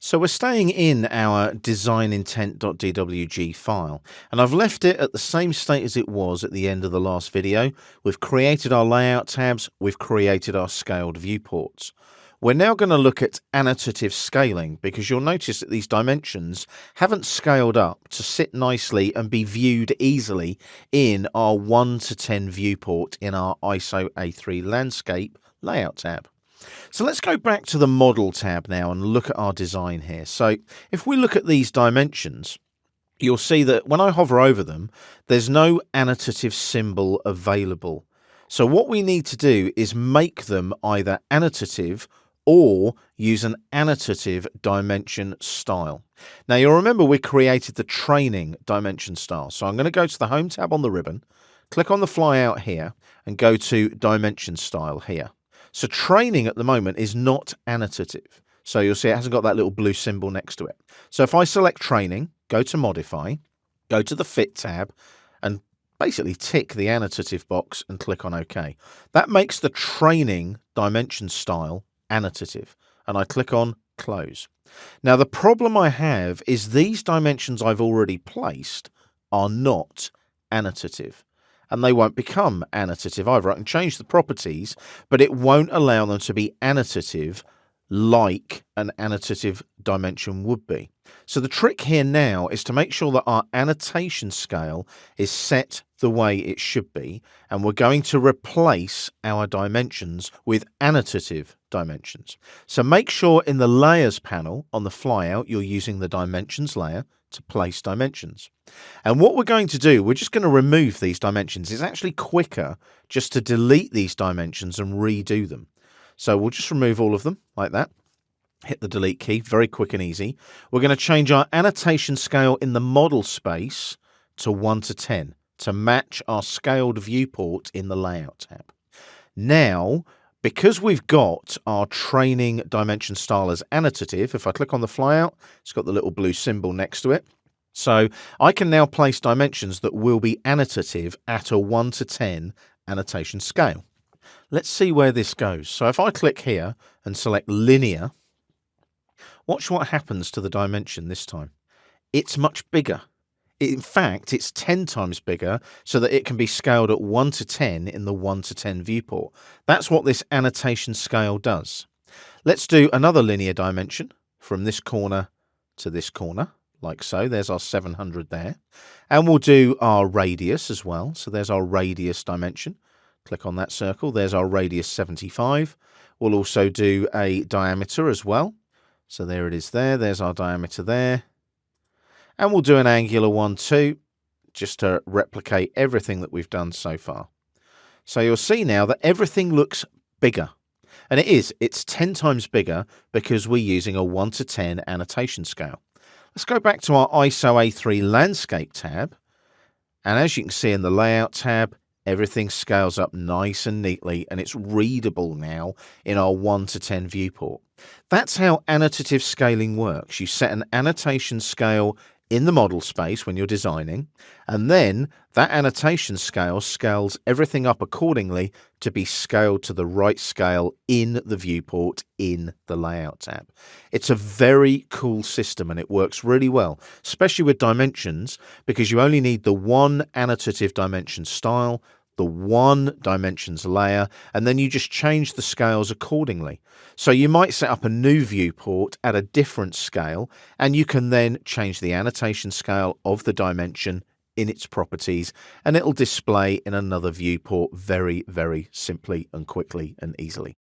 So we're staying in our designintent.dwg file, and I've left it at the same state as it was at the end of the last video. We've created our layout tabs, we've created our scaled viewports. We're now going to look at annotative scaling because you'll notice that these dimensions haven't scaled up to sit nicely and be viewed easily in our 1 to 10 viewport in our ISO A3 landscape layout tab. So let's go back to the model tab now and look at our design here. So if we look at these dimensions, you'll see that when I hover over them, there's no annotative symbol available. So what we need to do is make them either annotative or use an annotative dimension style. Now you'll remember we created the training dimension style. So I'm going to go to the Home tab on the ribbon, click on the flyout here and go to dimension style here. So training at the moment is not annotative. So you'll see it hasn't got that little blue symbol next to it. So if I select training, go to modify, go to the fit tab and basically tick the annotative box and click on OK. That makes the training dimension style annotative and I click on close. Now the problem I have is these dimensions I've already placed are not annotative. And they won't become annotative either. I can change the properties, but it won't allow them to be annotative like an annotative dimension would be. So the trick here now is to make sure that our annotation scale is set the way it should be, and we're going to replace our dimensions with annotative dimensions. So make sure in the layers panel on the flyout you're using the dimensions layer to place dimensions. And what we're going to do, we're just going to remove these dimensions. It's actually quicker just to delete these dimensions and redo them. So we'll just remove all of them like that. Hit the delete key, very quick and easy. We're going to change our annotation scale in the model space to 1 to 10 to match our scaled viewport in the layout tab. Now, because we've got our training dimension style as annotative, if I click on the flyout, it's got the little blue symbol next to it. So I can now place dimensions that will be annotative at a 1 to 10 annotation scale. Let's see where this goes. So if I click here and select linear, watch what happens to the dimension this time. It's much bigger. In fact, it's 10 times bigger so that it can be scaled at 1 to 10 in the 1 to 10 viewport. That's what this annotation scale does. Let's do another linear dimension from this corner to this corner, like so. There's our 700 there. And we'll do our radius as well. So there's our radius dimension. Click on that circle. There's our radius 75. We'll also do a diameter as well. So there it is there. There's our diameter there. And we'll do an angular one too, just to replicate everything that we've done so far. So you'll see now that everything looks bigger. And it's 10 times bigger because we're using a 1 to 10 annotation scale. Let's go back to our ISO A3 landscape tab. And as you can see in the layout tab, everything scales up nice and neatly and it's readable now in our 1 to 10 viewport. That's how annotative scaling works. You set an annotation scale in the model space when you're designing, and then that annotation scale scales everything up accordingly to be scaled to the right scale in the viewport in the layout tab. It's a very cool system and it works really well, especially with dimensions, because you only need the one annotative dimension style, the one dimensions layer, and then you just change the scales accordingly. So you might set up a new viewport at a different scale, and you can then change the annotation scale of the dimension in its properties, and it'll display in another viewport very, very simply and quickly and easily.